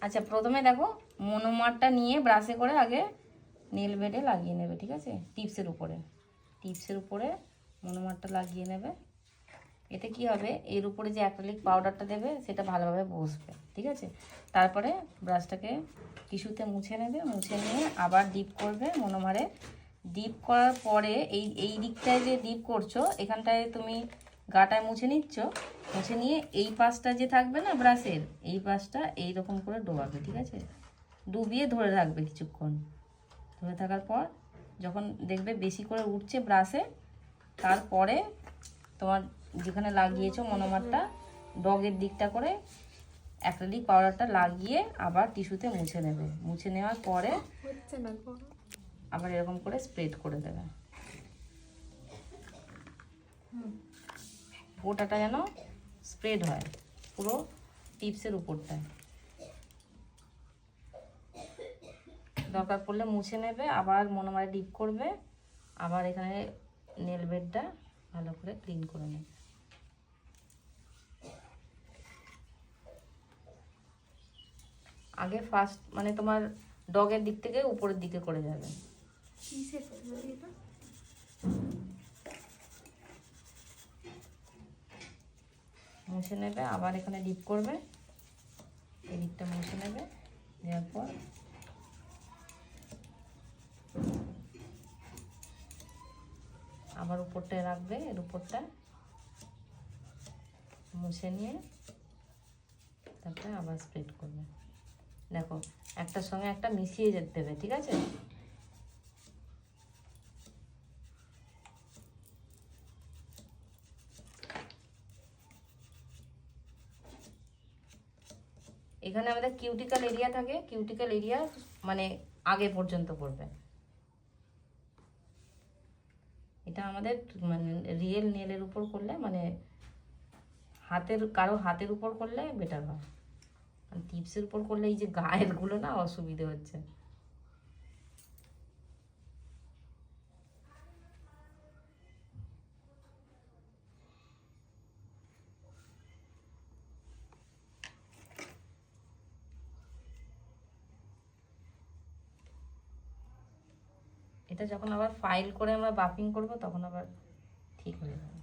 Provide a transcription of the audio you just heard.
আচ্ছা প্রথমে দেখো মনোমারটা নিয়ে ব্রাশে করে আগে নেল বেডে লাগিয়ে নেবে, ঠিক আছে? টিপসের উপরে মনোমারটা লাগিয়ে নেবে। এতে কি হবে, এর উপরে যে অ্যাক্রিলিক পাউডারটা দেবে সেটা ভালোভাবে বসবে, ঠিক আছে? তারপরে ব্রাশটাকে টিস্যুতে মুছে নেবে, মুছে নিয়ে আবার ডিপ করবে মনোমারে। ডিপ করার পরে এই দিকটায় যে ডিপ করছো এখানটায় তুমি গাটায় মুছে নিচ্ছ, মুছে নিয়ে এই পাশটা যে থাকবে না ব্রাশের, এই পাশটা এইরকম করে ডোবাবে, ঠিক আছে? ডুবিয়ে ধরে রাখবে কিছুক্ষণ। ধরে থাকার পর যখন দেখবে বেশি করে উঠছে ব্রাশে, তারপরে তোমার যেখানে লাগিয়েছো মনোমারটা ডগের দিকটা করে অ্যাক্রিলিক পাউডারটা লাগিয়ে আবার টিস্যুতে মুছে নেবে। মুছে নেওয়ার পরে আবার এরকম করে স্প্রেড করে দেবে, গোটাটা যেন স্প্রেড হয় পুরো টিপসের উপরটায়। দরকার পড়লে মুছে নেবে, আবার মনোমারে ডিপ করবে, আবার এখানে নেল বেডটা ভালো করে ক্লিন করে নেবে। আগে ফার্স্ট মানে তোমার ডগের দিক থেকে উপরের দিকে করে যাবে। মুছে নেবে, আবার এখানে ডিপ করবে, এই দিকটা মুছে নেবে, দেওয়ার পর আবার উপরটায় রাখবে, এর উপরটা মুছে নিয়ে তারপরে আবার স্প্রেড করবে। দেখো একটার সঙ্গে একটা মিশিয়ে যেতে দেবে, ঠিক আছে? এখানে আমাদের কিউটিক্যাল এরিয়া থাকে, কিউটিক্যাল এরিয়া মানে আগে পর্যন্ত করবে। এটা আমাদের মানে রিয়েল নেলের উপর করলে মানে কারো হাতের উপর করলে বেটার হয়। টিপসের উপর করলে এই যে গায়ের গুলো না অসুবিধে হচ্ছে। এটা যখন আবার ফাইল করে আমরা বাফিং করব তখন আবার ঠিক হয়ে যাবে।